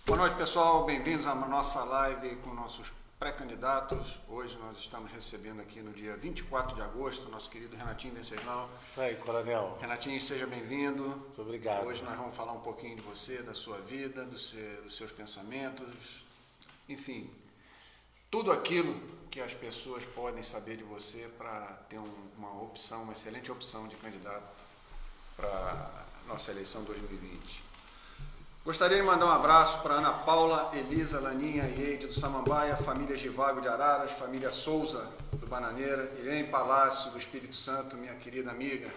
Boa noite, pessoal. Bem-vindos à nossa live com nossos pré-candidatos. Hoje nós estamos recebendo aqui no dia 24 de agosto, nosso querido Renatinho Venceslau. Isso aí, coronel. Renatinho, seja bem-vindo. Muito obrigado. Hoje nós vamos falar um pouquinho de você, da sua vida, dos seus pensamentos, enfim, tudo aquilo que as pessoas podem saber de você para ter uma excelente opção de candidato para a nossa eleição 2020. Gostaria de mandar um abraço para Ana Paula, Elisa, Laninha e Eide do Samambaia, família Givago de Araras, família Souza do Bananeira, Irene Palácio do Espírito Santo, minha querida amiga,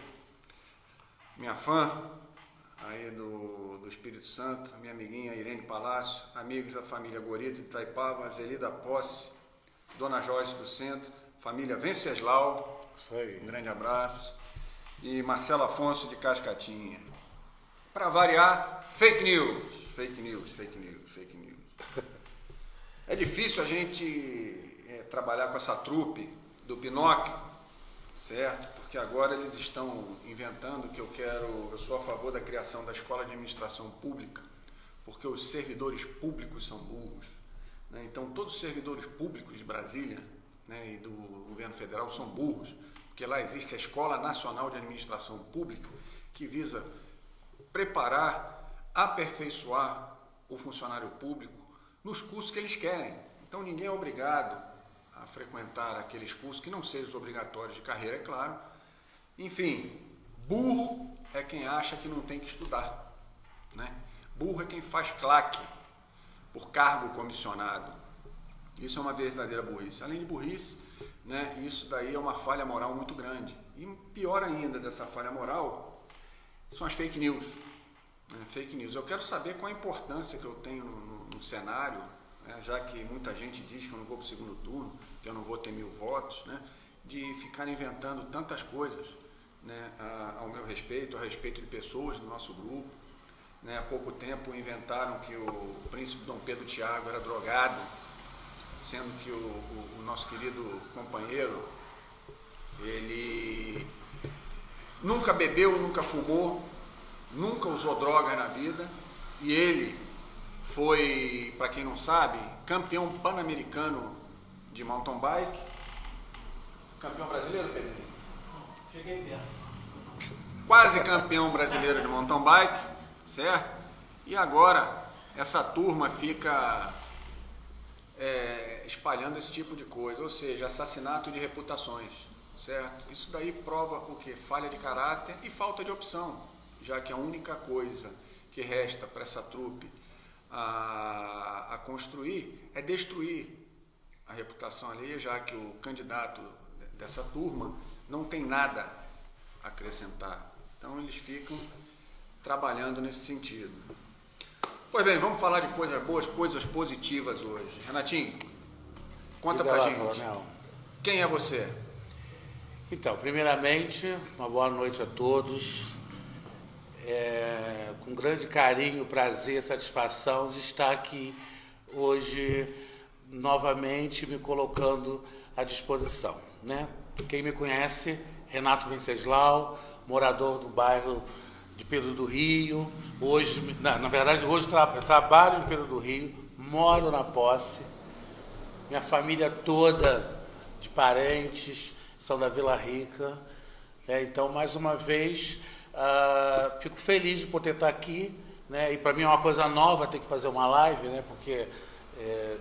minha fã aí do Espírito Santo, minha amiguinha Irene Palácio, amigos da família Gorita de Itaipava, Zelida Posse, Dona Joyce do Centro, família Venceslau, Isso aí. um grande abraço, e Marcelo Afonso de Cascatinha. Para variar, fake news. É difícil a gente trabalhar com essa trupe do Pinóquio, certo? Porque agora eles estão inventando que eu sou a favor da criação da Escola de Administração Pública, porque os servidores públicos são burros, né? Então todos os servidores públicos de Brasília, né, e do governo federal são burros, porque lá existe a Escola Nacional de Administração Pública, que visa preparar, aperfeiçoar o funcionário público nos cursos que eles querem. Então ninguém é obrigado a frequentar aqueles cursos que não sejam obrigatórios de carreira, é claro. Enfim, burro é quem acha que não tem que estudar, né? Burro é quem faz claque por cargo comissionado. Isso é uma verdadeira burrice. Além de burrice, né, isso daí é uma falha moral muito grande. E pior ainda dessa falha moral são as fake news. Fake news. Eu quero saber qual a importância que eu tenho no cenário, né, já que muita gente diz que eu não vou para o segundo turno, que eu não vou ter 1000 votos, né, de ficar inventando tantas coisas, né, ao meu respeito, a respeito de pessoas do nosso grupo. Né, há pouco tempo inventaram que o príncipe Dom Pedro Tiago era drogado, sendo que o nosso querido companheiro, ele nunca bebeu, nunca fumou, nunca usou droga na vida, e ele foi, para quem não sabe, campeão pan-americano de mountain bike. Campeão brasileiro, Pedro? Cheguei perto. Quase campeão brasileiro de mountain bike, certo? E agora essa turma fica espalhando esse tipo de coisa, ou seja, assassinato de reputações. Certo? Isso daí prova o quê? Falha de caráter e falta de opção, já que a única coisa que resta para essa trupe a construir é destruir a reputação alheia, já que o candidato dessa turma não tem nada a acrescentar. Então eles ficam trabalhando nesse sentido. Pois bem, vamos falar de coisas boas, coisas positivas hoje. Renatinho, conta pra gente. Coronel. Quem é você? Então, primeiramente, uma boa noite a todos. Com grande carinho, prazer, satisfação de estar aqui hoje novamente me colocando à disposição, né? Quem me conhece, Renato Venceslau, morador do bairro de Pedro do Rio. Hoje, na verdade, hoje trabalho em Pedro do Rio, moro na Posse. Minha família toda de parentes são da Vila Rica, né? Então, mais uma vez, fico feliz de poder estar aqui, né? E para mim é uma coisa nova ter que fazer uma live, né? Porque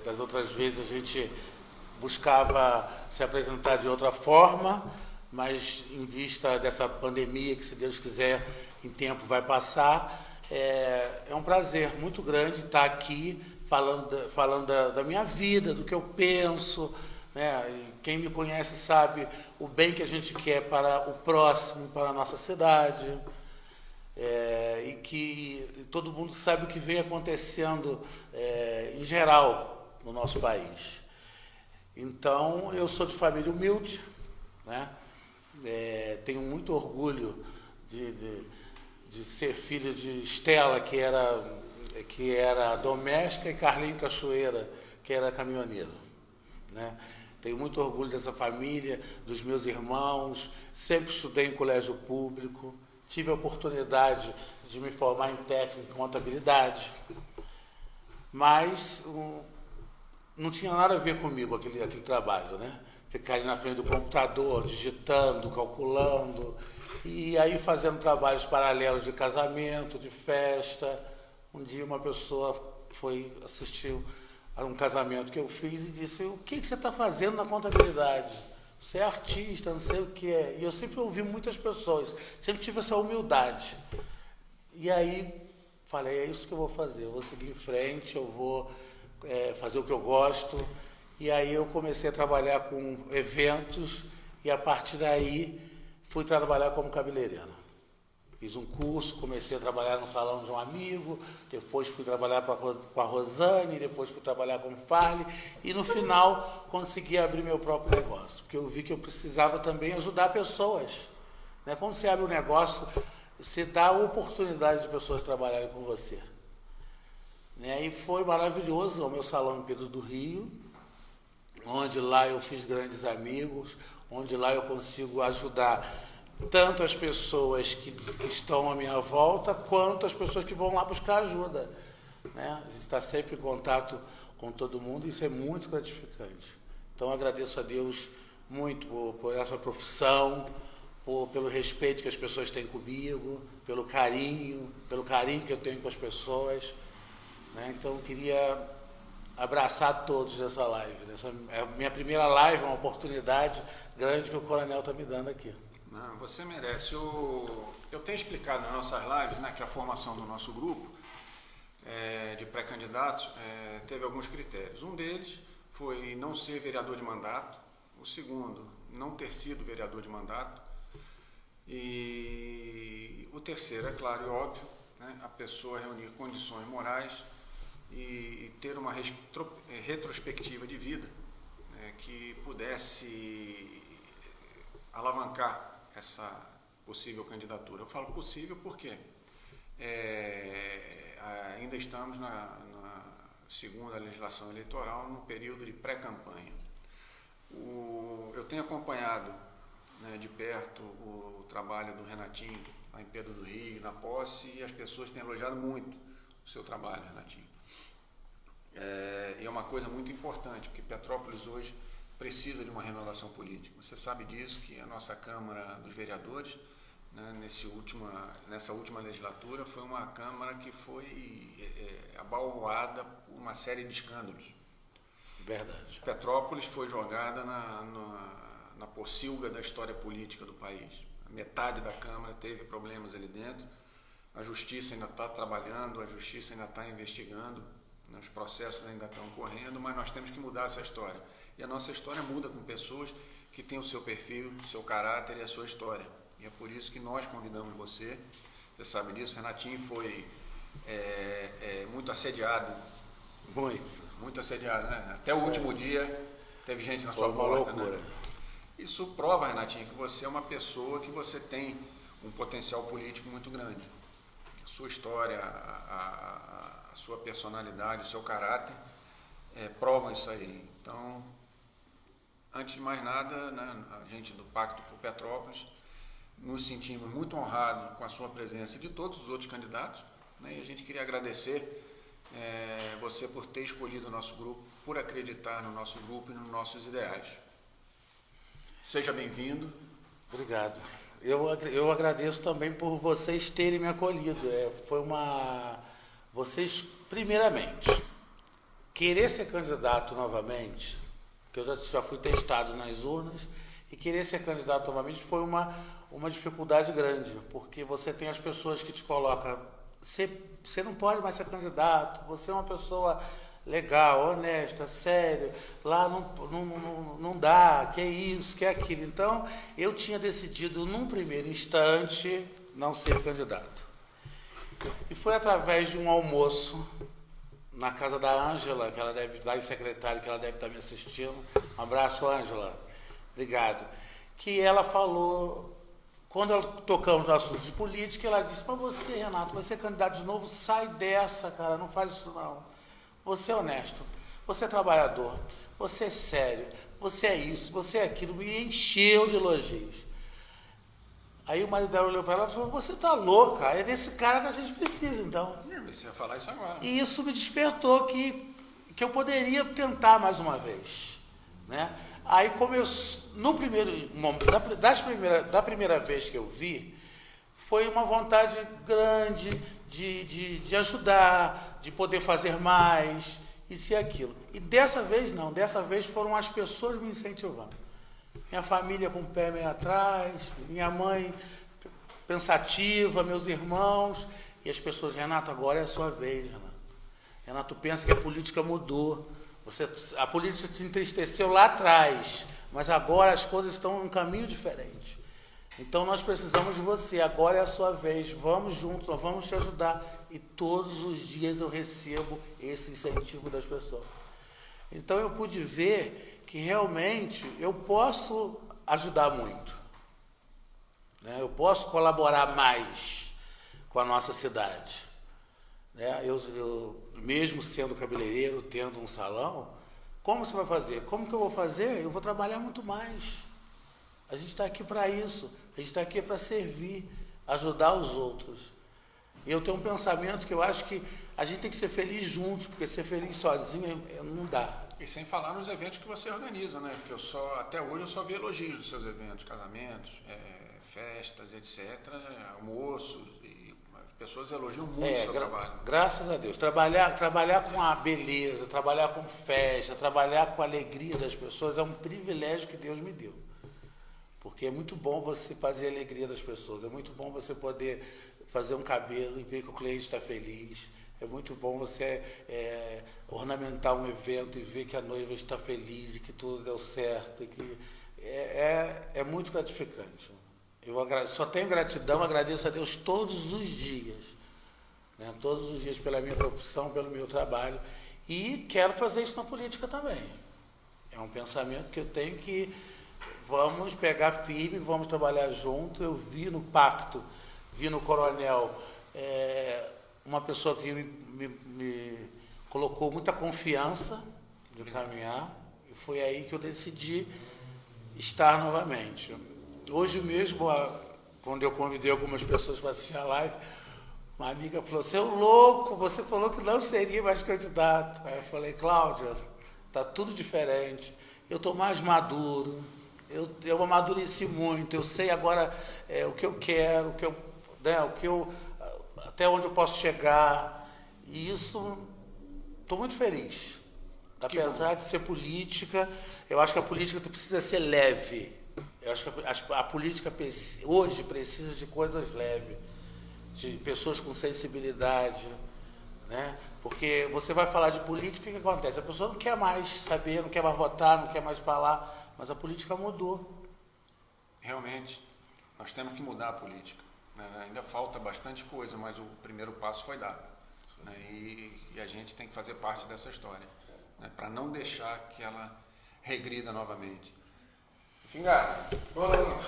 das outras vezes a gente buscava se apresentar de outra forma, mas em vista dessa pandemia, que se Deus quiser em tempo vai passar, é um prazer muito grande estar aqui falando da minha vida, do que eu penso, né? Quem me conhece sabe o bem que a gente quer para o próximo, para a nossa cidade, e que todo mundo sabe o que vem acontecendo em geral no nosso país. Então, eu sou de família humilde, né? Tenho muito orgulho de ser filho de Estela, que era doméstica, e Carlinho Cachoeira, que era caminhoneiro, né? Tenho muito orgulho dessa família, dos meus irmãos, sempre estudei em colégio público, tive a oportunidade de me formar em técnico em contabilidade, Mas não tinha nada a ver comigo aquele trabalho, né? Ficar ali na frente do computador, digitando, calculando, e aí fazendo trabalhos paralelos de casamento, de festa. Um dia uma pessoa foi assistir a um casamento que eu fiz e disse: o que você está fazendo na contabilidade? Você é artista, não sei o que é. E eu sempre ouvi muitas pessoas, sempre tive essa humildade. E aí falei: é isso que eu vou fazer, eu vou seguir em frente, eu vou fazer o que eu gosto. E aí eu comecei a trabalhar com eventos e a partir daí fui trabalhar como cabeleireiro. Fiz um curso, comecei a trabalhar no salão de um amigo, depois fui trabalhar com a Rosane, depois fui trabalhar com o Farley e no final consegui abrir meu próprio negócio, porque eu vi que eu precisava também ajudar pessoas. Né? Quando você abre um negócio, você dá a oportunidade de pessoas trabalharem com você. Né? E foi maravilhoso o meu salão em Pedro do Rio, onde lá eu fiz grandes amigos, onde lá eu consigo ajudar tanto as pessoas que estão à minha volta, quanto as pessoas que vão lá buscar ajuda. Né? A gente está sempre em contato com todo mundo e isso é muito gratificante. Então, agradeço a Deus muito por essa profissão, pelo respeito que as pessoas têm comigo, pelo carinho que eu tenho com as pessoas. Né? Então, eu queria abraçar todos nessa live. Essa é a minha primeira live, uma oportunidade grande que o Coronel está me dando aqui. Não, você merece. Eu tenho explicado nas nossas lives, né, que a formação do nosso grupo de pré-candidatos teve alguns critérios. Um deles foi não ser vereador de mandato. O segundo, não ter sido vereador de mandato. E o terceiro, é claro e óbvio, né, a pessoa reunir condições morais e ter uma retrospectiva de vida, né, que pudesse alavancar essa possível candidatura. Eu falo possível porque ainda estamos na segunda legislação eleitoral, no período de pré-campanha. Eu tenho acompanhado, né, de perto o trabalho do Renatinho, lá em Pedro do Rio, na posse, e as pessoas têm elogiado muito o seu trabalho, Renatinho. E é uma coisa muito importante, porque Petrópolis hoje precisa de uma renovação política. Você sabe disso, que a nossa Câmara dos Vereadores, né, nessa última legislatura, foi uma Câmara que foi abalroada por uma série de escândalos. Verdade. Petrópolis foi jogada na pocilga da história política do país. A metade da Câmara teve problemas ali dentro. A Justiça ainda está trabalhando, a Justiça ainda está investigando, né, os processos ainda estão correndo, mas nós temos que mudar essa história. E a nossa história muda com pessoas que têm o seu perfil, o seu caráter e a sua história. E é por isso que nós convidamos você. Você sabe disso, Renatinho foi muito assediado. Muito assediado, né? Até o último dia teve gente na sua porta. Né? Isso prova, Renatinho, que você é uma pessoa que você tem um potencial político muito grande. A sua história, a sua personalidade, o seu caráter provam isso aí. Então, antes de mais nada, né, a gente do Pacto por Petrópolis nos sentimos muito honrados com a sua presença e de todos os outros candidatos, né, e a gente queria agradecer você por ter escolhido o nosso grupo, por acreditar no nosso grupo e nos nossos ideais. Seja bem-vindo. Obrigado. Eu agradeço também por vocês terem me acolhido. Vocês, primeiramente, querer ser candidato novamente, que eu já fui testado nas urnas, e querer ser candidato novamente foi uma dificuldade grande, porque você tem as pessoas que te colocam, você não pode mais ser candidato, você é uma pessoa legal, honesta, séria, lá não dá, que é isso, que é aquilo. Então, eu tinha decidido, num primeiro instante, não ser candidato. E foi através de um almoço na casa da Ângela, que ela deve dar em secretário, que ela deve estar me assistindo. Um abraço, Ângela. Obrigado. Que ela falou, quando tocamos no assunto de política, ela disse: mas você, Renato, vai ser candidato de novo, sai dessa, cara, não faz isso não. Você é honesto, você é trabalhador, você é sério, você é isso, você é aquilo. Me encheu de elogios. Aí o marido dela olhou para ela e falou: você tá louca, é desse cara que a gente precisa, então. você ia falar isso agora. E isso me despertou que eu poderia tentar mais uma vez, né? Aí, como eu, no primeiro momento, da primeira vez que eu vi, foi uma vontade grande de ajudar, de poder fazer mais, isso e aquilo. E dessa vez não, dessa vez foram as pessoas me incentivando. Minha família com o pé meio atrás, minha mãe pensativa, meus irmãos, e as pessoas, Renato, agora é a sua vez, Renato. Renato, pensa que a política mudou. A política te entristeceu lá atrás, mas agora as coisas estão em um caminho diferente. Então nós precisamos de você, agora é a sua vez, vamos juntos, nós vamos te ajudar. E todos os dias eu recebo esse incentivo das pessoas. Então eu pude ver que realmente eu posso ajudar muito, né? Eu posso colaborar mais com a nossa cidade, né? Eu mesmo sendo cabeleireiro, tendo um salão, como você vai fazer? Como que eu vou fazer? Eu vou trabalhar muito mais. A gente está aqui para isso, a gente está aqui para servir, ajudar os outros. E eu tenho um pensamento que eu acho que a gente tem que ser feliz juntos, porque ser feliz sozinho não dá. E sem falar nos eventos que você organiza, né? Porque até hoje eu só vi elogios dos seus eventos, casamentos, festas, etc., almoços, e as pessoas elogiam muito o seu trabalho. Graças a Deus. Trabalhar com a beleza, trabalhar com festa, trabalhar com a alegria das pessoas é um privilégio que Deus me deu. Porque é muito bom você fazer a alegria das pessoas, é muito bom você poder fazer um cabelo e ver que o cliente está feliz, é muito bom você ornamentar um evento e ver que a noiva está feliz e que tudo deu certo. E que é muito gratificante. Eu só tenho gratidão, agradeço a Deus todos os dias, né? Todos os dias pela minha profissão, pelo meu trabalho, e quero fazer isso na política também. É um pensamento que eu tenho que vamos pegar firme, vamos trabalhar junto. Eu vi no pacto, vi no coronel uma pessoa que me colocou muita confiança de caminhar, e foi aí que eu decidi estar novamente. Hoje mesmo, quando eu convidei algumas pessoas para assistir a live, uma amiga falou: "Seu louco, você falou que não seria mais candidato". Aí eu falei: "Cláudia, está tudo diferente, eu estou mais maduro, eu amadureci muito, eu sei agora o que eu quero, até onde eu posso chegar", e isso, estou muito feliz. Apesar de ser política, eu acho que a política precisa ser leve. Eu acho que a política hoje precisa de coisas leves, de pessoas com sensibilidade, né? Porque você vai falar de política, o que acontece? A pessoa não quer mais saber, não quer mais votar, não quer mais falar, mas a política mudou. Realmente, nós temos que mudar a política, né? Ainda falta bastante coisa, mas o primeiro passo foi dado, né? E a gente tem que fazer parte dessa história, né? Para não deixar que ela regrida novamente. Fingado. Bora lá.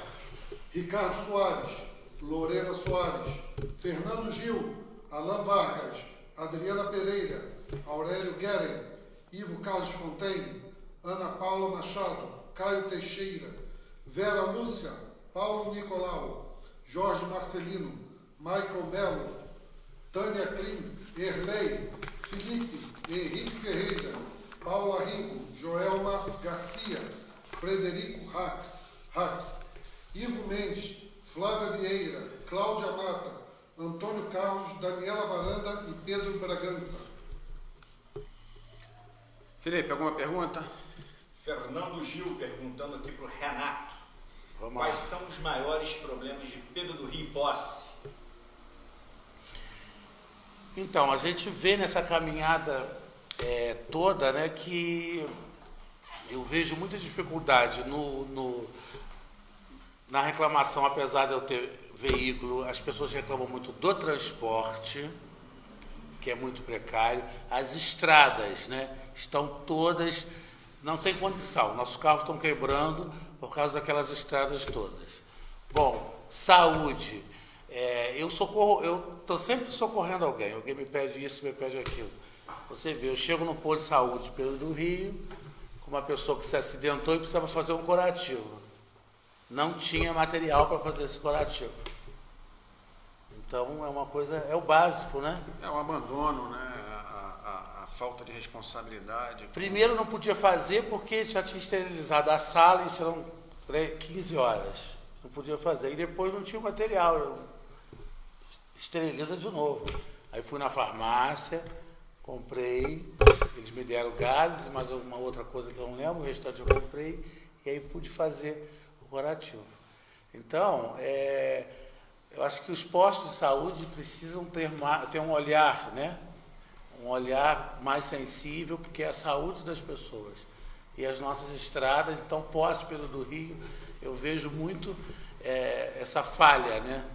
Ricardo Soares, Lorena Soares, Fernando Gil, Alain Vargas, Adriana Pereira, Aurélio Gueren, Ivo Carlos Fontaine, Ana Paula Machado, Caio Teixeira, Vera Lúcia, Paulo Nicolau, Jorge Marcelino, Michael Melo, Tânia Klim, Erlei, Felipe, Henrique Ferreira, Paula Rico, Joelma Garcia, Frederico Hack, Ivo Mendes, Flávia Vieira, Cláudia Mata, Antônio Carlos, Daniela Varanda e Pedro Bragança. Felipe, alguma pergunta? Fernando Gil perguntando aqui para o Renato. Quais são os maiores problemas de Pedro do Rio e Posse? Então, a gente vê nessa caminhada toda, né, que eu vejo muita dificuldade na reclamação. Apesar de eu ter veículo, as pessoas reclamam muito do transporte, que é muito precário. As estradas, né, estão todas, não tem condição, nossos carros estão quebrando por causa daquelas estradas todas. Bom, saúde, eu estou sempre socorrendo alguém me pede isso, me pede aquilo. Você vê, eu chego no posto de saúde de Pedro do Rio, com uma pessoa que se acidentou e precisava fazer um curativo. Não tinha material para fazer esse curativo. Então é uma coisa, é o básico, né? É o abandono, né? A falta de responsabilidade. Primeiro não podia fazer porque já tinha esterilizado a sala e isso eram 15 horas. Não podia fazer. E depois não tinha o material. Esteriliza de novo. Aí fui na farmácia, comprei, eles me deram gases, mas uma outra coisa que eu não lembro, o restante eu comprei, e aí pude fazer o curativo. Então, eu acho que os postos de saúde precisam ter um olhar, né? Um olhar mais sensível, porque é a saúde das pessoas. E as nossas estradas, então, pós-Pedro do Rio, eu vejo muito essa falha, né?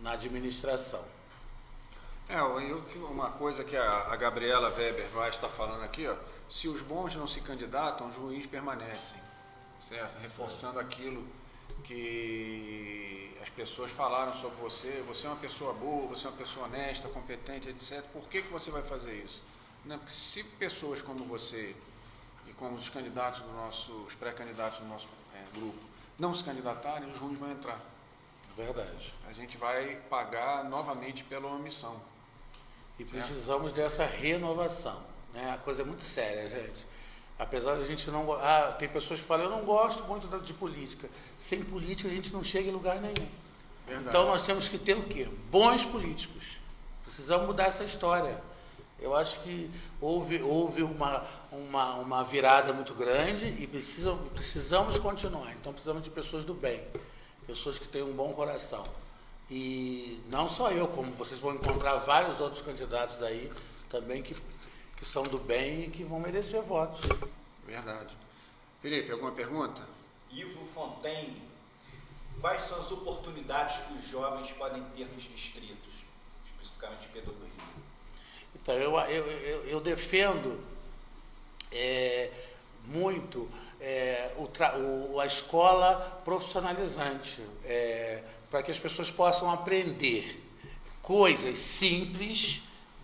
Na administração. Uma coisa que a Gabriela Weber vai estar falando aqui, ó, se os bons não se candidatam, os ruins permanecem, certo? Reforçando aquilo que as pessoas falaram sobre você. Você é uma pessoa boa, você é uma pessoa honesta, competente, etc. Por que você vai fazer isso? Né? Porque se pessoas como você e como os candidatos os pré-candidatos do nosso grupo não se candidatarem, os ruins vão entrar. Verdade. A gente vai pagar novamente pela omissão. E precisamos dessa renovação, né? A coisa é muito séria, gente. Apesar de a gente não... tem pessoas que falam, eu não gosto muito de política. Sem política a gente não chega em lugar nenhum. Verdade. Então nós temos que ter o quê? Bons políticos. Precisamos mudar essa história. Eu acho que houve uma virada muito grande e precisamos continuar. Então precisamos de pessoas do bem, pessoas que têm um bom coração. E não só eu, como vocês vão encontrar vários outros candidatos aí também que são do bem e que vão merecer votos. Verdade. Felipe, alguma pergunta? Ivo Fontaine, quais são as oportunidades que os jovens podem ter nos distritos, especificamente Pedro do Rio? Então, eu defendo muito a escola profissionalizante, para que as pessoas possam aprender coisas simples,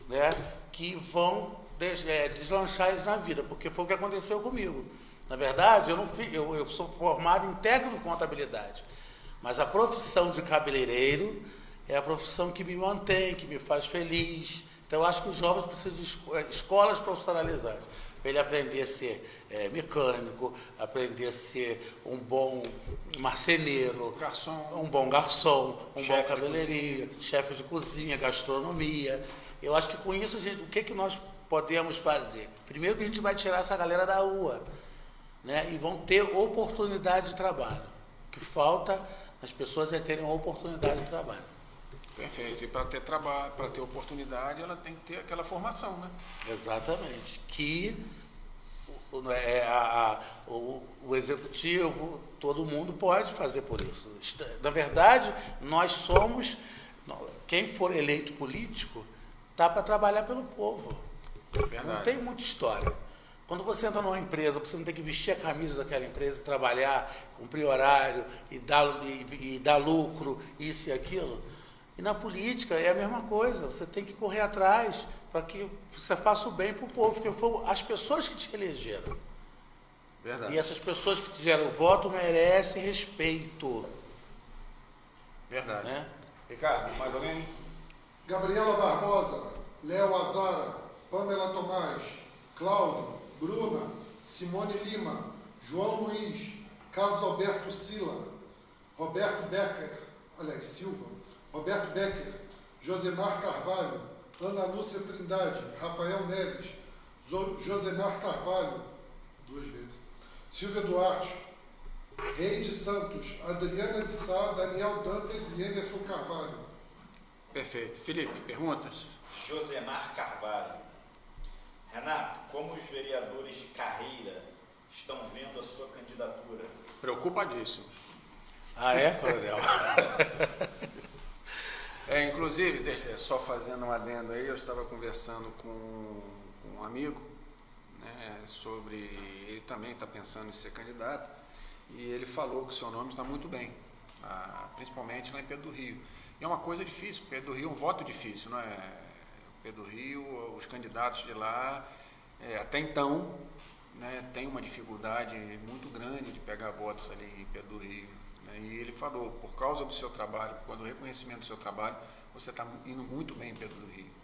né, que vão deslanchar eles na vida, porque foi o que aconteceu comigo. Na verdade, eu sou formado em técnico de contabilidade, mas a profissão de cabeleireiro é a profissão que me mantém, que me faz feliz. Então, eu acho que os jovens precisam de escolas profissionalizantes, para ele aprender a ser mecânico, aprender a ser um bom marceneiro, um bom garçom, um bom cabeleireiro, chefe de cozinha, gastronomia. Eu acho que com isso, o que nós podemos fazer? Primeiro que a gente vai tirar essa galera da rua, né? E vão ter oportunidade de trabalho. O que falta as pessoas é terem uma oportunidade de trabalho. Perfeito. E para ter trabalho, para ter oportunidade, ela tem que ter aquela formação, né? Exatamente. Que o executivo, todo mundo pode fazer por isso. Na verdade, nós somos, quem for eleito político, está para trabalhar pelo povo. Verdade. Não tem muita história. Quando você entra numa empresa, você não tem que vestir a camisa daquela empresa, trabalhar, cumprir horário e dar lucro, isso e aquilo. E na política é a mesma coisa, você tem que correr atrás para que você faça o bem para o povo, porque foram as pessoas que te elegeram. Verdade. E essas pessoas que te deram o voto merecem respeito. Verdade. Né? Ricardo, mais alguém? Gabriela Barbosa, Léo Azara, Pamela Tomás, Cláudio, Bruna, Simone Lima, João Luiz, Carlos Alberto Sila, Roberto Silva, Roberto Becker, Josemar Carvalho, Ana Lúcia Trindade, Rafael Neves, Josemar Carvalho, 2 vezes, Silvia Duarte, Reide Santos, Adriana de Sá, Daniel Dantas e Emerson Carvalho. Perfeito. Felipe, perguntas? Josemar Carvalho. Renato, como os vereadores de carreira estão vendo a sua candidatura? Preocupadíssimos. Ah, é, coronel? Inclusive, só fazendo um adendo aí, eu estava conversando com um amigo, né, sobre... Ele também está pensando em ser candidato, e ele falou que o seu nome está muito bem, principalmente lá em Pedro do Rio. E é uma coisa difícil, Pedro do Rio é um voto difícil, não é? Pedro do Rio, os candidatos de lá, até então, né, tem uma dificuldade muito grande de pegar votos ali em Pedro do Rio. Né? E ele falou, por causa do seu trabalho, por causa do reconhecimento do seu trabalho, você está indo muito bem em Pedro do Rio.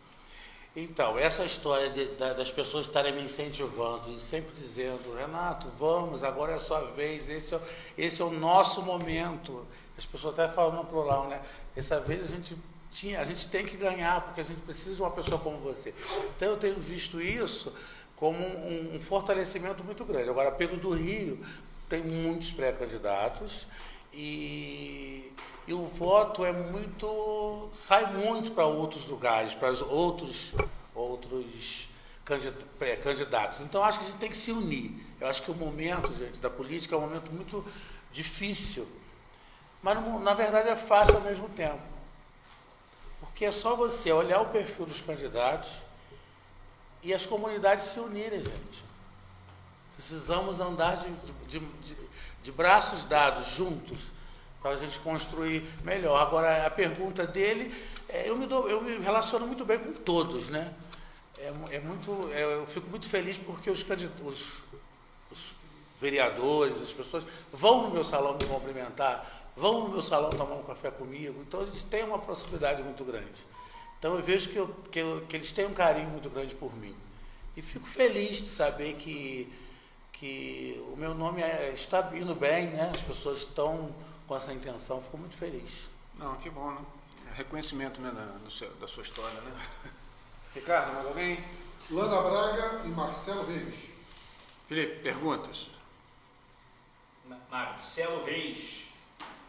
Então, essa história das pessoas estarem me incentivando e sempre dizendo, Renato, vamos, agora é a sua vez, esse é o nosso momento. As pessoas até falam no plural, né? Dessa vez a gente tem que ganhar, porque a gente precisa de uma pessoa como você. Então, eu tenho visto isso como um fortalecimento muito grande. Agora, Pedro do Rio tem muitos pré-candidatos e o voto sai muito para outros lugares, para os outros candidatos. Então, acho que a gente tem que se unir. Eu acho que o momento, gente, da política é um momento muito difícil, mas, na verdade, é fácil ao mesmo tempo. Porque é só você olhar o perfil dos candidatos e as comunidades se unirem, gente. Precisamos andar de braços dados, juntos, para a gente construir melhor. Agora, a pergunta dele, eu me relaciono muito bem com todos, né? Eu fico muito feliz porque os vereadores, as pessoas vão no meu salão me cumprimentar, vão no meu salão tomar um café comigo, então a gente tem uma proximidade muito grande. Então eu vejo que eles têm um carinho muito grande por mim. E fico feliz de saber que o meu nome está indo bem, né? As pessoas estão com essa intenção, fico muito feliz. Não, que bom, né? Reconhecimento, né, da sua história, né? Ricardo, mais alguém? Lana Braga e Marcelo Reis. Felipe, perguntas? Marcelo Reis.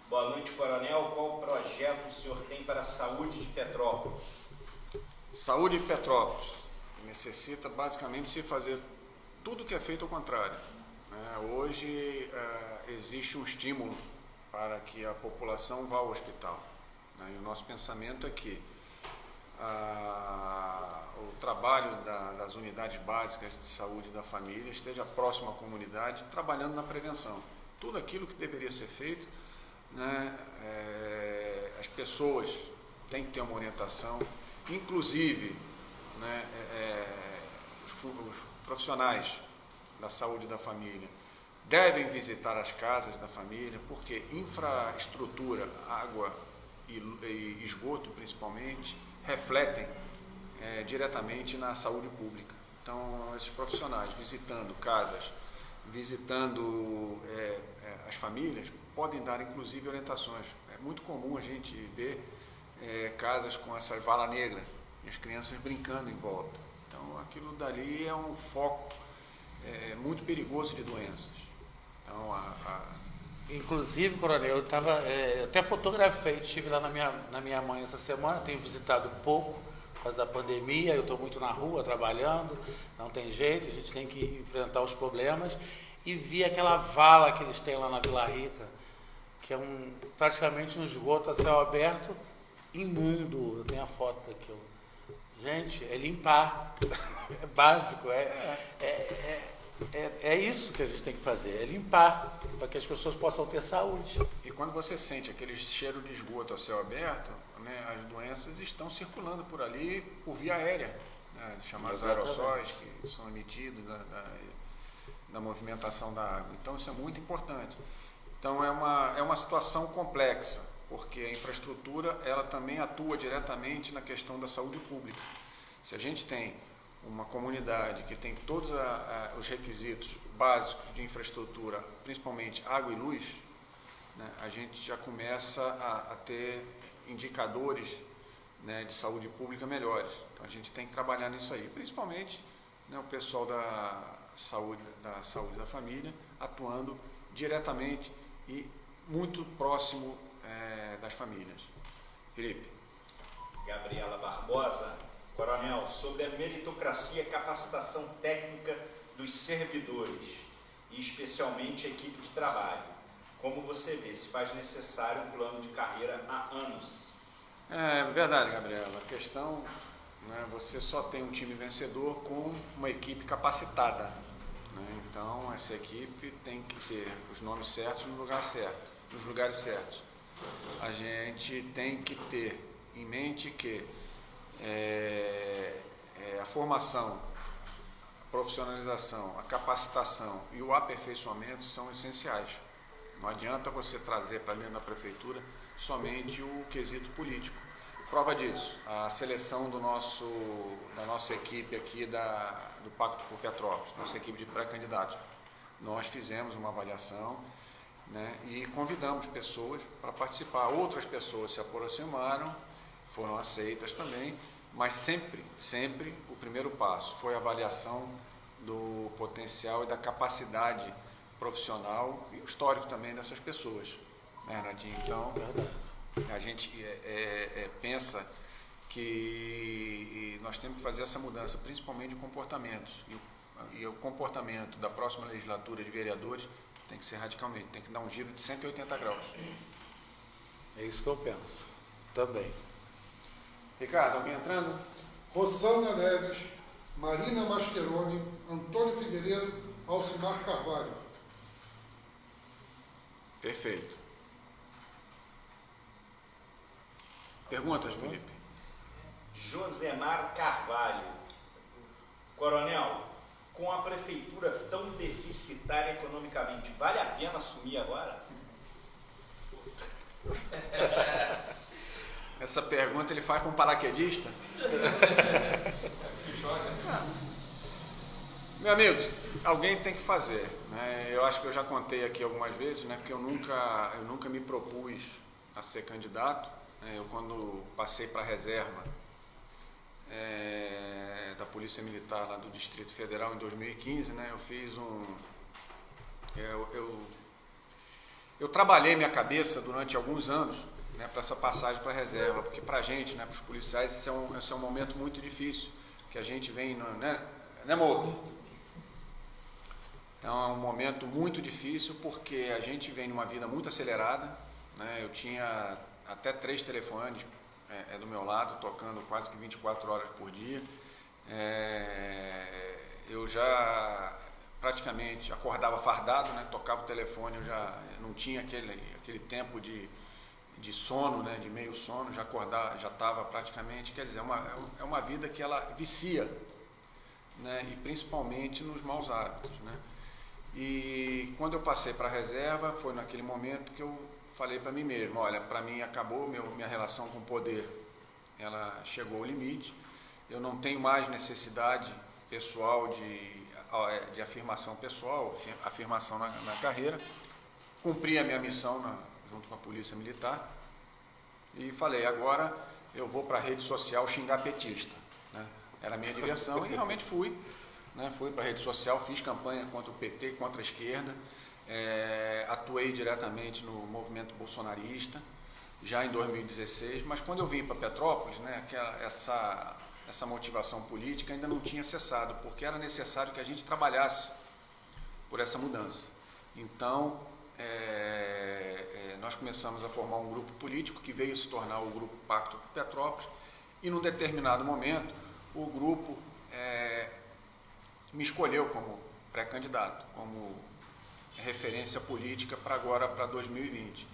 Boa noite, coronel. Qual projeto o senhor tem para a saúde de Petrópolis? Saúde de Petrópolis necessita basicamente se fazer tudo que é feito ao contrário. Hoje existe um estímulo para que a população vá ao hospital. E o nosso pensamento é que o trabalho das unidades básicas de saúde da família esteja próximo à comunidade, trabalhando na prevenção. Tudo aquilo que deveria ser feito, né, as pessoas têm que ter uma orientação, inclusive, né, os profissionais da saúde da família devem visitar as casas da família, porque infraestrutura, água e esgoto principalmente, refletem diretamente na saúde pública. Então, esses profissionais visitando casas, visitando as famílias, podem dar inclusive orientações. É muito comum a gente ver casas com essas valas negras e as crianças brincando em volta. Então, aquilo dali é um foco muito perigoso de doenças. Então, Inclusive, coronel, eu até fotografei, estive lá na minha mãe essa semana, tenho visitado pouco por causa da pandemia, eu estou muito na rua trabalhando, não tem jeito, a gente tem que enfrentar os problemas, e vi aquela vala que eles têm lá na Vila Rica, que é praticamente um esgoto a céu aberto, imundo. Eu tenho a foto aqui. Gente, é limpar, é básico, é isso que a gente tem que fazer, é limpar, para que as pessoas possam ter saúde. E quando você sente aquele cheiro de esgoto a céu aberto, né, as doenças estão circulando por ali por via aérea, né, chamados aerossóis, que são emitidos da movimentação da água. Então isso é muito importante. Então é uma situação complexa, porque a infraestrutura ela também atua diretamente na questão da saúde pública. Se a gente tem uma comunidade que tem todos os requisitos básicos de infraestrutura, principalmente água e luz, né, a gente já começa a ter indicadores, né, de saúde pública melhores. Então a gente tem que trabalhar nisso aí, principalmente, né, o pessoal da saúde da família atuando diretamente e muito próximo das famílias. Felipe. Gabriela Barbosa. Coronel, sobre a meritocracia e capacitação técnica dos servidores, e especialmente a equipe de trabalho, como você vê, se faz necessário um plano de carreira há anos? É verdade, Gabriela. A questão, né, você só tem um time vencedor com uma equipe capacitada. Né? Então, essa equipe tem que ter os nomes certos nos lugares certos. A gente tem que ter em mente que a formação, a profissionalização, a capacitação e o aperfeiçoamento são essenciais. Não adianta você trazer para dentro da prefeitura somente o quesito político. Prova disso, a seleção da nossa equipe aqui do Pacto por Petrópolis, nossa equipe de pré-candidatos. Nós fizemos uma avaliação, né, e convidamos pessoas para participar. Outras pessoas se aproximaram, foram aceitas também, mas sempre o primeiro passo foi a avaliação do potencial e da capacidade profissional e o histórico também dessas pessoas, né, Renatinho? Então, a gente pensa que nós temos que fazer essa mudança, principalmente de comportamentos. E o comportamento da próxima legislatura de vereadores tem que ser radicalmente, tem que dar um giro de 180 graus. É isso que eu penso, também. Ricardo, alguém entrando? Rosânia Neves, Marina Mascheroni, Antônio Figueiredo, Alcimar Carvalho. Perfeito. Perguntas, Felipe? Josemar Carvalho. Coronel, com a prefeitura tão deficitária economicamente, vale a pena assumir agora? Essa pergunta ele faz com um paraquedista? Se joga. Meus amigos, alguém tem que fazer, né? Eu acho que eu já contei aqui algumas vezes, né, que eu nunca me propus a ser candidato, né? Eu, quando passei para a reserva da Polícia Militar lá do Distrito Federal em 2015, né, eu fiz eu trabalhei minha cabeça durante alguns anos, né, para essa passagem para a reserva, porque para a gente, né, para os policiais, esse é um momento muito difícil, que a gente vem, né, Mouta? Então é um momento muito difícil, porque a gente vem numa vida muito acelerada, né? Eu tinha até 3 telefones do meu lado, tocando quase que 24 horas por dia. Eu já praticamente acordava fardado, né? Tocava o telefone, eu já não tinha aquele tempo de sono, né? De meio sono, já acordava, já estava praticamente, quer dizer, é uma vida que ela vicia, né? E principalmente nos maus hábitos, né? E quando eu passei para a reserva, foi naquele momento que eu falei para mim mesmo, olha, para mim acabou minha relação com o poder, ela chegou ao limite, eu não tenho mais necessidade pessoal de afirmação pessoal, afirmação na carreira, cumpri a minha missão junto com a Polícia Militar e falei, agora eu vou para a rede social xingar petista, né? Era a minha diversão e realmente fui. Né, fui para a rede social, fiz campanha contra o PT, contra a esquerda, atuei diretamente no movimento bolsonarista, já em 2016, mas quando eu vim para Petrópolis, né, essa motivação política ainda não tinha cessado, porque era necessário que a gente trabalhasse por essa mudança. Então, nós começamos a formar um grupo político que veio se tornar o Grupo Pacto por Petrópolis, e num determinado momento, o grupo me escolheu como pré-candidato, como referência política para agora, para 2020.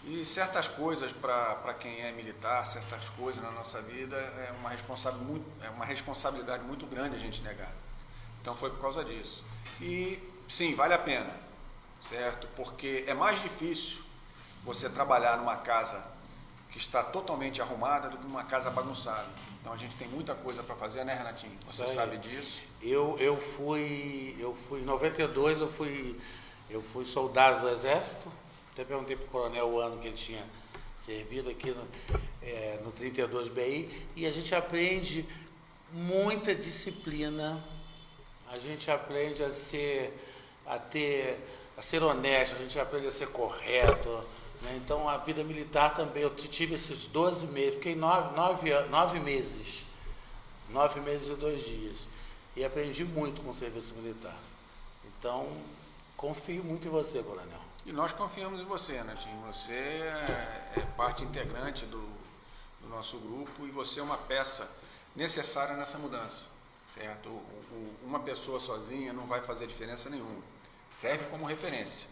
E certas coisas, para quem é militar, certas coisas na nossa vida, é uma responsabilidade muito grande a gente negar. Então foi por causa disso. E sim, vale a pena, certo? Porque é mais difícil você trabalhar numa casa que está totalmente arrumada do que numa casa bagunçada. Então a gente tem muita coisa para fazer, né, Renatinho? Você sabe disso? Eu fui em 92, eu fui soldado do Exército. Até perguntei para o coronel o ano que ele tinha servido aqui no 32 BI, e a gente aprende muita disciplina, a gente aprende a ser honesto, a gente aprende a ser correto, né? Então a vida militar também, eu tive esses 12 meses, fiquei 9 meses, 9 meses e 2 dias, e aprendi muito com o serviço militar. Então, confio muito em você, coronel. E nós confiamos em você, Netinho. Você é parte integrante do nosso grupo e você é uma peça necessária nessa mudança, certo? Uma pessoa sozinha não vai fazer diferença nenhuma. Serve como referência.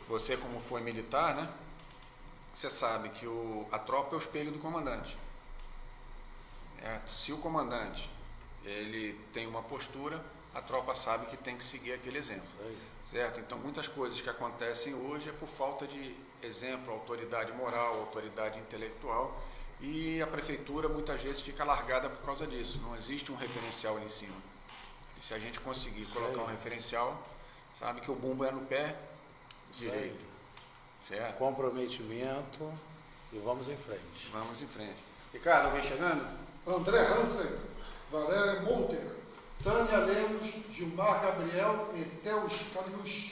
Você, como foi militar, né? Você sabe que a tropa é o espelho do comandante. Se o comandante ele tem uma postura, a tropa sabe que tem que seguir aquele exemplo. Certo? Então, muitas coisas que acontecem hoje é por falta de exemplo, autoridade moral, autoridade intelectual, e a prefeitura muitas vezes fica largada por causa disso. Não existe um referencial ali em cima. E se a gente conseguir colocar um referencial, sabe que o bumbo é no pé direito. Certo? Comprometimento e vamos em frente. Vamos em frente. Ricardo, alguém chegando? André Hansen, Valéria Monteiro, Tânia Lemos, Gilmar Gabriel e Theo Scalius.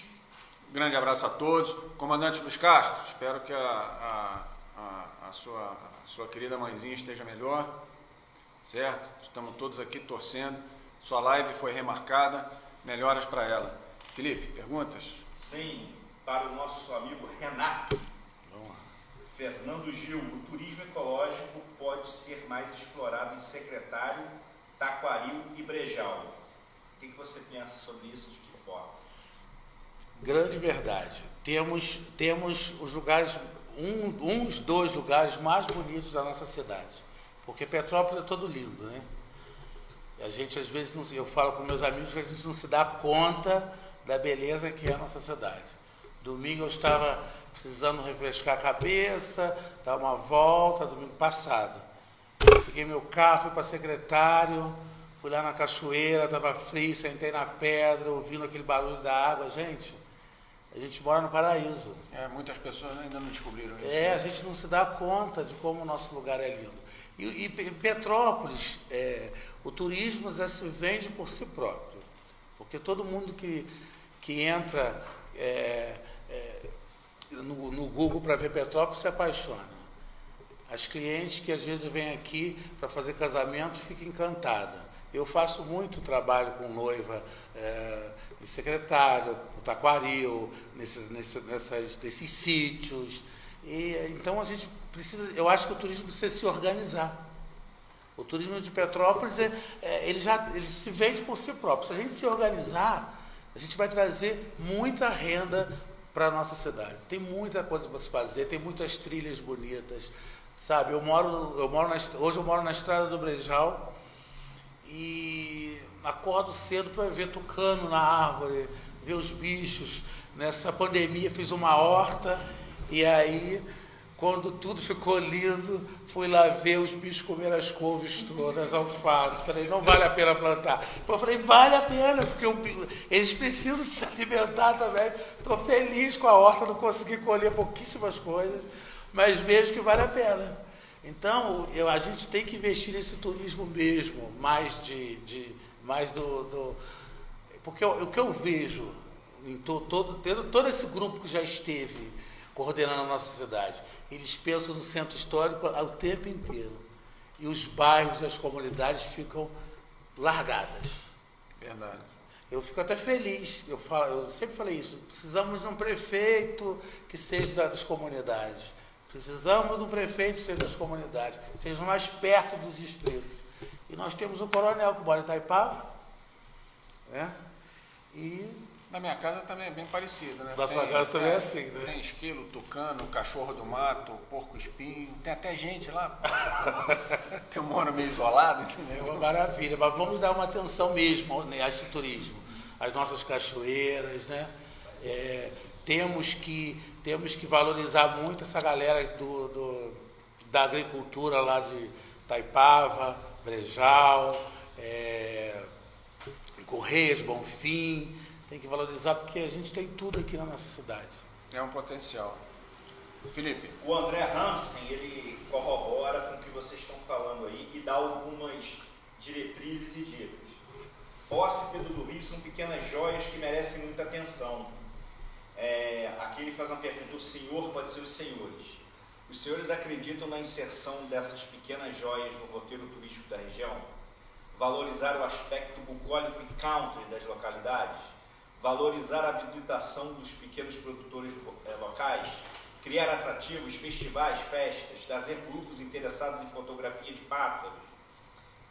Grande abraço a todos. Comandante Luiz Castro, espero que a sua querida mãezinha esteja melhor, certo? Estamos todos aqui torcendo. Sua live foi remarcada. Melhoras para ela. Felipe, perguntas? Sim, para o nosso amigo Renato. Fernando Gil, o turismo ecológico pode ser mais explorado em Secretário, Taquaril e Brejal. O que você pensa sobre isso? De que forma? Grande verdade. Temos os lugares, uns dois lugares mais bonitos da nossa cidade. Porque Petrópolis é todo lindo, né? A gente, às vezes, eu falo com meus amigos que a gente não se dá conta da beleza que é a nossa cidade. Domingo eu estava precisando refrescar a cabeça, dar uma volta, domingo passado. Peguei meu carro, fui para Secretário, fui lá na cachoeira, estava frio, sentei na pedra, ouvindo aquele barulho da água. Gente, a gente mora no paraíso. Muitas pessoas ainda não descobriram isso. A gente não se dá conta de como o nosso lugar é lindo. E Petrópolis, o turismo já se vende por si próprio. Porque todo mundo que entra no Google para ver Petrópolis se apaixona. As clientes que às vezes vêm aqui para fazer casamento ficam encantadas. Eu faço muito trabalho com noiva em Secretário, no Taquaril, nesses sítios. Então a gente precisa, eu acho que o turismo precisa se organizar. O turismo de Petrópolis ele se vende por si próprio. Se a gente se organizar, a gente vai trazer muita renda para a nossa cidade. Tem muita coisa para se fazer, tem muitas trilhas bonitas, sabe? Hoje eu moro na Estrada do Brejal e acordo cedo para ver tucano na árvore, ver os bichos. Nessa pandemia fiz uma horta e aí, quando tudo ficou lindo, fui lá ver os bichos comer as couves todas, as alfaces. Falei, não vale a pena plantar. Eu falei, vale a pena, porque eles precisam se alimentar também. Estou feliz com a horta, não consegui colher pouquíssimas coisas, mas vejo que vale a pena. Então, a gente tem que investir nesse turismo mesmo, mais do porque o que eu vejo, todo esse grupo que já esteve coordenando a nossa cidade, eles pensam no centro histórico o tempo inteiro. E os bairros e as comunidades ficam largadas. Verdade. Eu fico até feliz, eu sempre falei isso, precisamos de um prefeito que seja das comunidades. Precisamos de um prefeito que seja das comunidades, seja mais perto dos distritos. E nós temos um coronel que mora em Itaipava, né? E na minha casa também é bem parecido, né? Na sua casa também é assim, né? Tem esquilo, tucano, cachorro do mato, porco-espinho, tem até gente lá. Que eu moro meio isolado, entendeu? É uma maravilha, mas vamos dar uma atenção mesmo, né, a esse turismo, as nossas cachoeiras, né? Temos que valorizar muito essa galera da agricultura lá de Itaipava, Brejal, Correias, Bonfim. Tem que valorizar porque a gente tem tudo aqui na nossa cidade. É um potencial. Felipe. O André Hansen, ele corrobora com o que vocês estão falando aí e dá algumas diretrizes e dicas. Posse e Pedro do Rio são pequenas joias que merecem muita atenção. Aqui ele faz uma pergunta, o senhor pode ser os senhores. Os senhores acreditam na inserção dessas pequenas joias no roteiro turístico da região? Valorizar o aspecto bucólico e country das localidades? Valorizar a visitação dos pequenos produtores locais? Criar atrativos, festivais, festas? Trazer grupos interessados em fotografia de pássaros?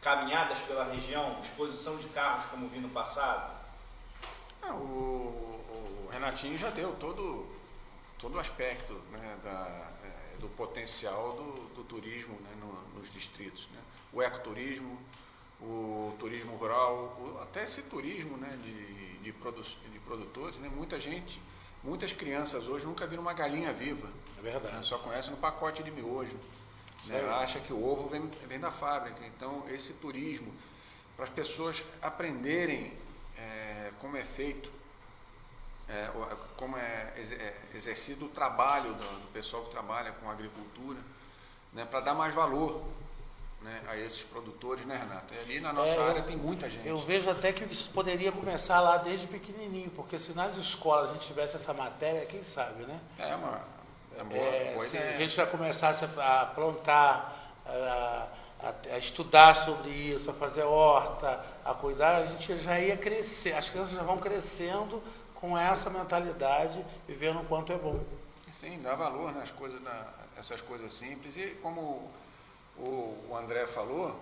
Caminhadas pela região? Exposição de carros como vi no passado? O Renatinho já deu todo o aspecto, né, do potencial do turismo, né, nos distritos, né? O ecoturismo, o turismo rural, até esse turismo, né, de produtores, né? Muitas crianças hoje nunca viram uma galinha viva. É verdade. Né? Só conhecem no pacote de miojo. Né? Acha que o ovo vem da fábrica. Então, esse turismo, para as pessoas aprenderem como é feito, como é exercido o trabalho do pessoal que trabalha com agricultura, né? Para dar mais valor, né, a esses produtores, né, Renato? E ali na nossa área tem muita gente. Eu vejo até que isso poderia começar lá desde pequenininho, porque se nas escolas a gente tivesse essa matéria, quem sabe, né? É uma boa Se ideia. a gente já começasse a plantar, a estudar sobre isso, a fazer horta, a cuidar, a gente já ia crescer. As crianças já vão crescendo com essa mentalidade e vendo o quanto é bom. Sim, dá valor nas coisas, essas coisas simples. E como o André falou,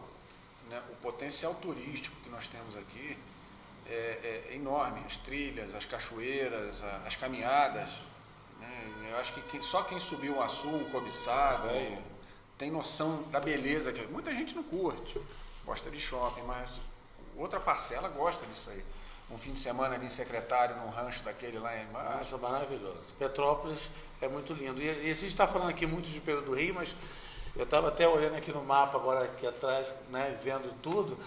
né, o potencial turístico que nós temos aqui é enorme. As trilhas, as cachoeiras, as caminhadas. Né, eu acho que só quem subiu o Açu, o cobiçado, tem noção da beleza. Muita gente não curte, gosta de shopping, mas outra parcela gosta disso aí. Um fim de semana ali em Secretário, num rancho daquele lá embaixo. Nossa, maravilhoso. Petrópolis é muito lindo. E a gente está falando aqui muito de Pedro do Rio, mas eu estava até olhando aqui no mapa agora aqui atrás, né, vendo tudo.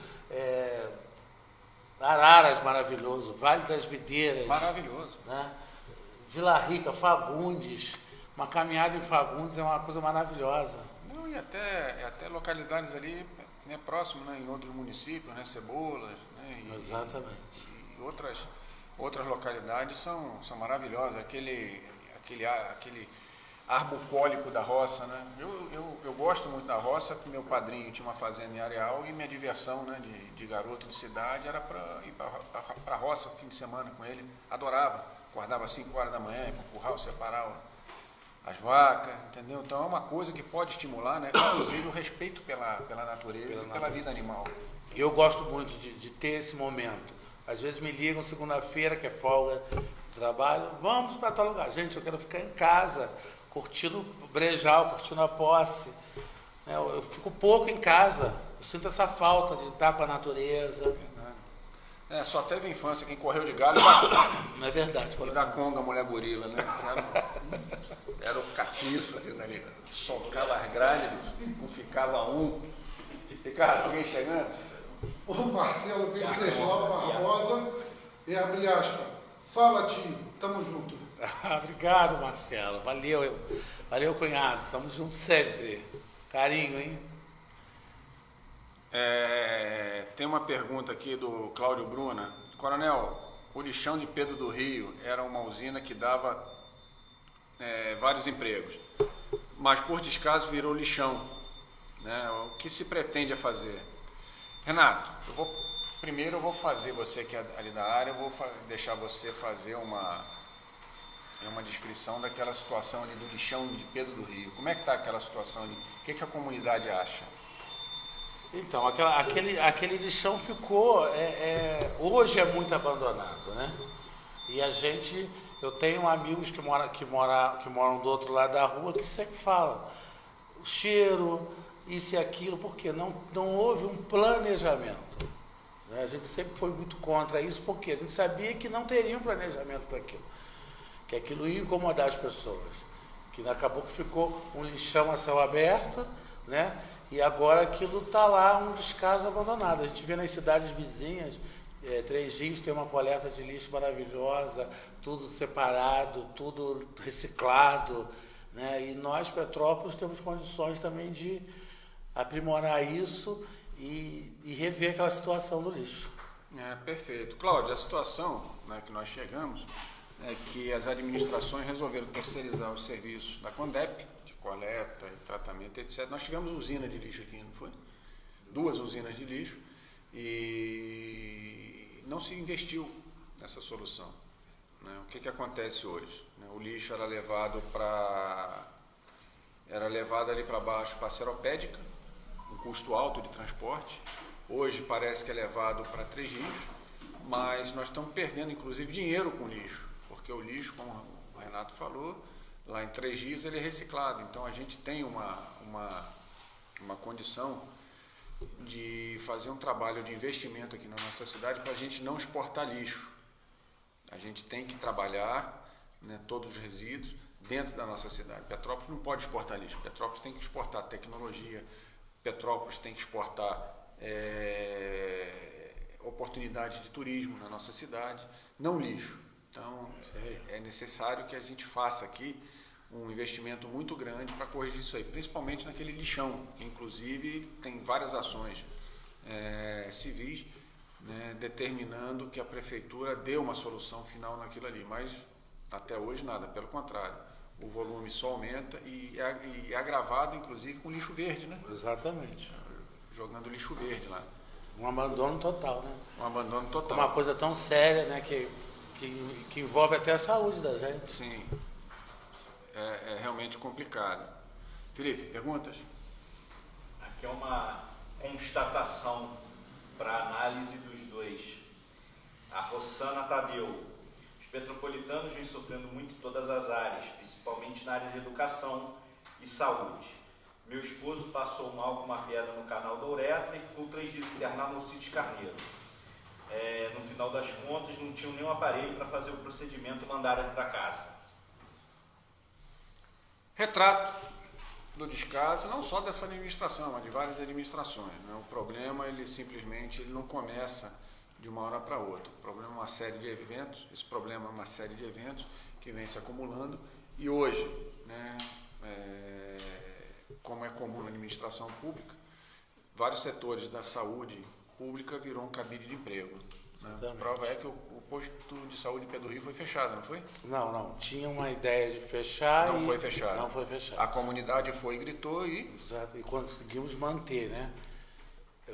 Araras, maravilhoso. Vale das Videiras. Maravilhoso. Né? Vila Rica, Fagundes. Uma caminhada em Fagundes é uma coisa maravilhosa. Não, e até localidades ali, né, próximo, né, em outros municípios, né, Cebolas, né, Exatamente. E outras localidades são maravilhosas. Aquele ar bucólico da roça, né? Eu gosto muito da roça, porque meu padrinho tinha uma fazenda em Areal e minha diversão, né, de garoto de cidade era para ir para a roça fim de semana com ele. Adorava. Acordava às 5 horas da manhã, para o curral separar as vacas, entendeu? Então é uma coisa que pode estimular, né, inclusive o respeito pela natureza e pela vida animal. Eu gosto muito de ter esse momento. Às vezes me ligam segunda-feira, que é folga do trabalho, vamos para tal lugar. Gente, eu quero ficar em casa, curtindo o brejal, curtindo a posse. Eu fico pouco em casa, eu sinto essa falta de estar com a natureza. Só teve infância, quem correu de galho Não é verdade. e da conga, mulher gorila, né? Era o catiça ali, socava as grades, não ficava um. Ficava alguém chegando? O Marcelo Venceslau Barbosa e abre aspas. Fala, tio, tamo junto. Obrigado, Marcelo. Valeu, cunhado. Tamo juntos sempre. Carinho, hein? Tem uma pergunta aqui do Cláudio Bruna. Coronel, o lixão de Pedro do Rio era uma usina que dava vários empregos, mas por descaso virou lixão. Né? O que se pretende a fazer? Renato, primeiro eu vou fazer, você que é ali da área, eu vou deixar você fazer uma descrição daquela situação ali do lixão de Pedro do Rio. Como é que está aquela situação ali? O que a comunidade acha? Então, aquele lixão ficou, hoje é muito abandonado, né? E eu tenho amigos que moram do outro lado da rua que sempre falam, o cheiro, isso e aquilo, porque não houve um planejamento. Né? A gente sempre foi muito contra isso, porque a gente sabia que não teria um planejamento para aquilo, que aquilo ia incomodar as pessoas, que acabou que ficou um lixão a céu aberto, né? E agora aquilo está lá, um descaso abandonado. A gente vê nas cidades vizinhas, Três Rios tem uma coleta de lixo maravilhosa, tudo separado, tudo reciclado, né? E nós, Petrópolis, temos condições também de aprimorar isso e rever aquela situação do lixo. Perfeito. Cláudio, a situação, né, que nós chegamos é que as administrações resolveram terceirizar os serviços da Condep, de coleta e tratamento, etc. Nós tivemos usina de lixo aqui, não foi? 2 usinas de lixo e não se investiu nessa solução. Né? O que acontece hoje? Né? O lixo era levado ali para baixo para a Seropédica, um custo alto de transporte. Hoje parece que é levado para Três Rios, mas nós estamos perdendo inclusive dinheiro com lixo, porque o lixo, como o Renato falou, lá em Três Rios ele é reciclado. Então a gente tem uma condição de fazer um trabalho de investimento aqui na nossa cidade para a gente não exportar lixo. A gente tem que trabalhar, né, todos os resíduos dentro da nossa cidade. Petrópolis não pode exportar lixo, Petrópolis tem que exportar tecnologia, Petrópolis tem que exportar oportunidades de turismo na nossa cidade, não lixo. Então, é necessário que a gente faça aqui um investimento muito grande para corrigir isso aí, principalmente naquele lixão, que inclusive tem várias ações civis, né, determinando que a prefeitura dê uma solução final naquilo ali, mas até hoje nada, pelo contrário, o volume só aumenta e é agravado inclusive com lixo verde, né? Exatamente. Jogando lixo verde lá. Um abandono total, né? Um abandono total. Uma coisa tão séria, né, que envolve até a saúde da gente. Sim, é realmente complicado. Felipe, perguntas? Aqui é uma constatação para análise dos dois. A Rossana Tadeu. Os petropolitanos vêm sofrendo muito em todas as áreas, principalmente na área de educação e saúde. Meu esposo passou mal com uma pedra no canal da uretra e ficou 3 dias internado no Cid Carneiro. No final das contas, não tinham nenhum aparelho para fazer o procedimento e mandaram ele para casa. Retrato do descaso, não só dessa administração, mas de várias administrações, né? O problema, ele simplesmente não começa de uma hora para outra. O problema é uma série de eventos, esse problema é uma série de eventos que vem se acumulando e hoje, né, como é comum na administração pública, vários setores da saúde pública virou um cabide de emprego. Né? A prova é que o posto de saúde de Pedro Rio foi fechado, não foi? Não. Tinha uma ideia de fechar Não foi fechado. Não foi fechado. A comunidade foi e gritou e... Exato, e conseguimos manter, né?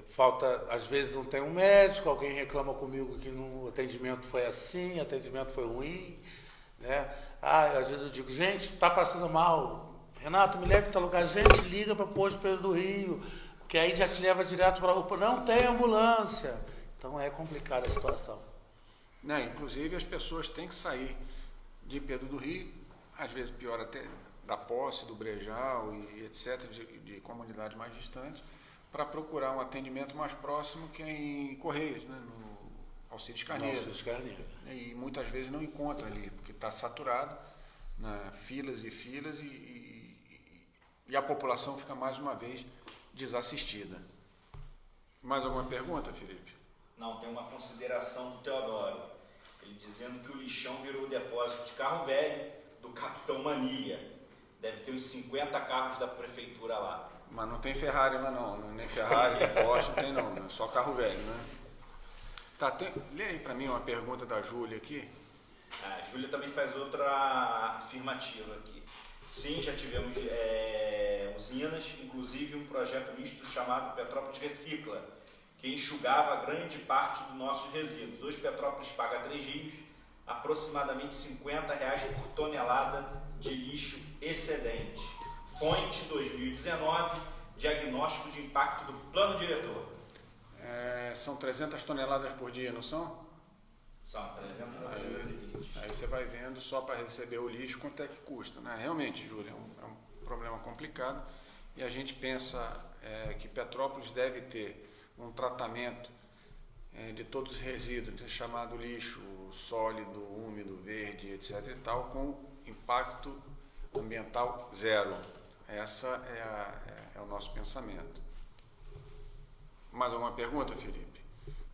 Falta, às vezes não tem um médico, alguém reclama comigo que o atendimento foi assim, o atendimento foi ruim, né? Às vezes eu digo, gente, está passando mal, Renato, me leve para tal lugar, gente, liga para o posto Pedro do Rio, que aí já te leva direto para a UPA, não tem ambulância. Então é complicada a situação. Inclusive as pessoas têm que sair de Pedro do Rio, às vezes pior até da Posse, do Brejal e etc., de comunidades mais distantes, para procurar um atendimento mais próximo que é em Correios, né, no Alcides Carneiro. E muitas vezes não encontra ali, porque está saturado, né, filas e filas, e a população fica mais uma vez desassistida. Mais alguma pergunta, Felipe? Não, tem uma consideração do Teodoro. Ele dizendo que o lixão virou depósito de carro velho do Capitão Manilha. Deve ter uns 50 carros da prefeitura lá. Mas não tem Ferrari lá não, nem Ferrari, nem Porsche, não tem não, só carro velho, né? Tá, lê aí para mim uma pergunta da Júlia aqui. A Júlia também faz outra afirmativa aqui. Sim, já tivemos usinas, inclusive um projeto misto chamado Petrópolis Recicla, que enxugava grande parte dos nossos resíduos. Hoje Petrópolis paga 3 Rios, aproximadamente R$50 por tonelada de lixo excedente. Fonte 2019, diagnóstico de impacto do plano diretor. São 300 toneladas por dia, não são? São 300 a 320. Aí você vai vendo só para receber o lixo quanto é que custa, né? Realmente, Júlia, é um problema complicado e a gente pensa que Petrópolis deve ter um tratamento de todos os resíduos, chamado lixo sólido, úmido, verde, etc. e tal, com impacto ambiental zero. Essa é o nosso pensamento. Mais alguma pergunta, Felipe?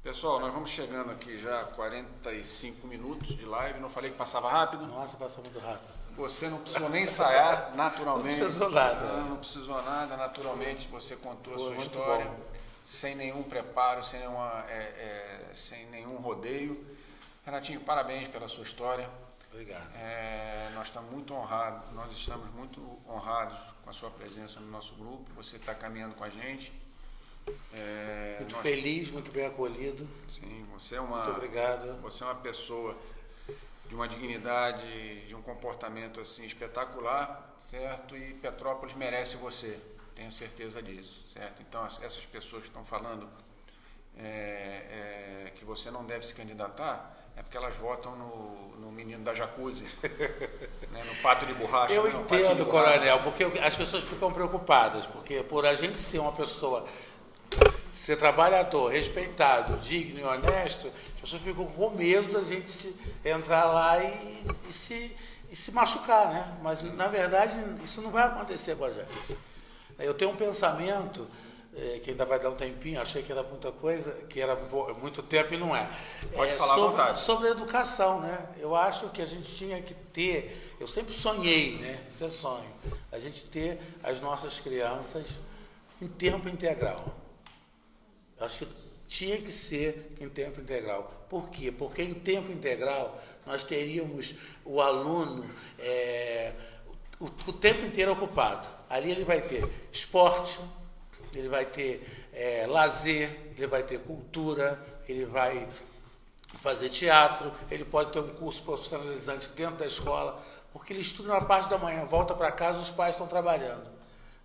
Pessoal, nós vamos chegando aqui já a 45 minutos de live. Não falei que passava rápido? Nossa, passa muito rápido. Você não precisou nem ensaiar, naturalmente. Não precisou nada. Não precisou nada, naturalmente você contou a sua muito história. Bom. Sem nenhum preparo, sem nenhum rodeio. Renatinho, parabéns pela sua história. Obrigado. Nós estamos muito honrados com a sua presença no nosso grupo. Você está caminhando com a gente. Muito feliz, muito bem acolhido. Sim, muito obrigado. Você é uma pessoa de uma dignidade, de um comportamento assim espetacular, certo? E Petrópolis merece você, tenho certeza disso, certo? Então essas pessoas que estão falando que você não deve se candidatar, é porque elas votam no menino da jacuzzi, né? No pato de borracha. Eu entendo, coronel, porque as pessoas ficam preocupadas, porque por a gente ser uma pessoa ser trabalhador, respeitado, digno e honesto, as pessoas ficam com medo da gente entrar lá e se machucar, né? Mas, na verdade, isso não vai acontecer com a gente. Eu tenho um pensamento, que ainda vai dar um tempinho, achei que era muita coisa, que era muito tempo e não é. Pode falar à vontade. Sobre a educação, né? Eu acho que a gente tinha que ter, eu sempre sonhei, né? Isso é sonho, a gente ter as nossas crianças em tempo integral. Eu acho que tinha que ser em tempo integral. Por quê? Porque em tempo integral nós teríamos o aluno o tempo inteiro ocupado. Ali ele vai ter esporte, ele vai ter lazer, ele vai ter cultura, ele vai fazer teatro, ele pode ter um curso profissionalizante dentro da escola, porque ele estuda na parte da manhã, volta para casa, os pais estão trabalhando.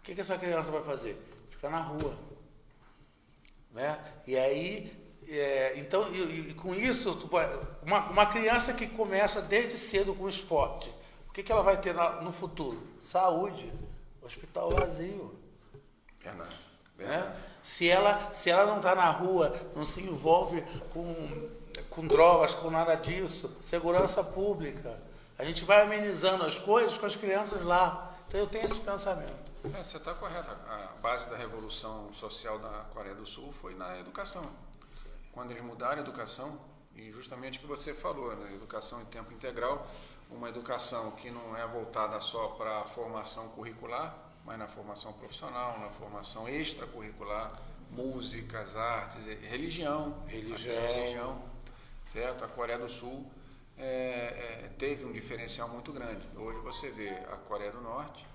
O que essa criança vai fazer? Ficar na rua. Né? E aí, então, com isso, uma criança que começa desde cedo com esporte, o que ela vai ter no futuro? Saúde, hospital vazio. Verdade. Né? Se ela não está na rua, não se envolve com drogas, com nada disso, segurança pública, a gente vai amenizando as coisas com as crianças lá. Então eu tenho esse pensamento. Você está correto. A base da revolução social da Coreia do Sul foi na educação. Quando eles mudaram a educação, e justamente o que você falou, né? Educação em tempo integral, uma educação que não é voltada só para a formação curricular, mas na formação profissional, na formação extracurricular, músicas, artes, religião, certo? A Coreia do Sul teve um diferencial muito grande. Hoje você vê a Coreia do Norte,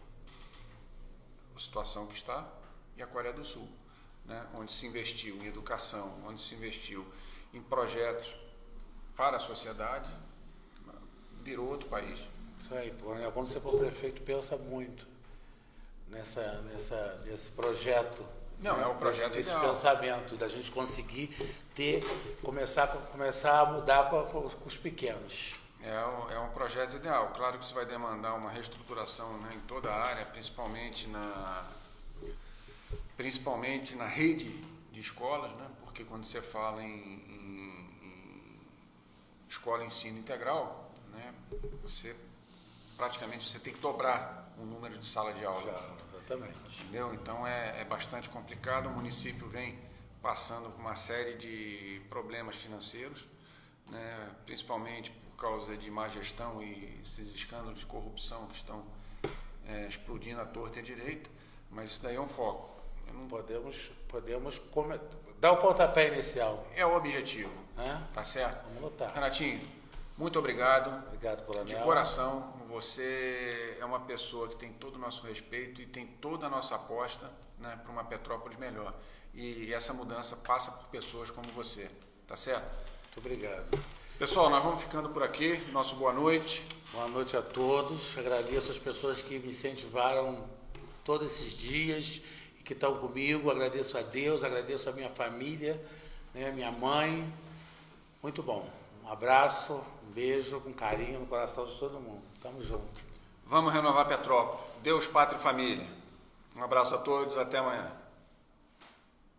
a situação que está, e a Coreia do Sul, né? Onde se investiu em educação, onde se investiu em projetos para a sociedade, virou outro país. Isso aí, quando você for prefeito, pensa muito nesse projeto. Não, né? É o projeto esse ideal. pensamento da gente conseguir começar a mudar com os pequenos. É um projeto ideal. Claro que isso vai demandar uma reestruturação, né, em toda a área, principalmente na rede de escolas, né, porque quando você fala em escola ensino integral, né, você tem que dobrar o número de sala de aula. Exatamente. Entendeu? Então é bastante complicado. O município vem passando por uma série de problemas financeiros, né, principalmente por causa de má gestão e esses escândalos de corrupção que estão explodindo à torta e à direita, mas isso daí é um foco. Podemos dar o pontapé inicial. É o objetivo, tá certo? Vamos lutar. Renatinho, muito obrigado. Obrigado, Coronel. De coração, você é uma pessoa que tem todo o nosso respeito e tem toda a nossa aposta, né, para uma Petrópolis melhor. E essa mudança passa por pessoas como você, tá certo? Muito obrigado. Pessoal, nós vamos ficando por aqui. Nosso boa noite. Boa noite a todos. Agradeço as pessoas que me incentivaram todos esses dias e que estão comigo. Agradeço a Deus, agradeço a minha família, né, minha mãe. Muito bom. Um abraço, um beijo com carinho no coração de todo mundo. Tamo junto. Vamos renovar Petrópolis. Deus, pátria e família. Um abraço a todos. Até amanhã.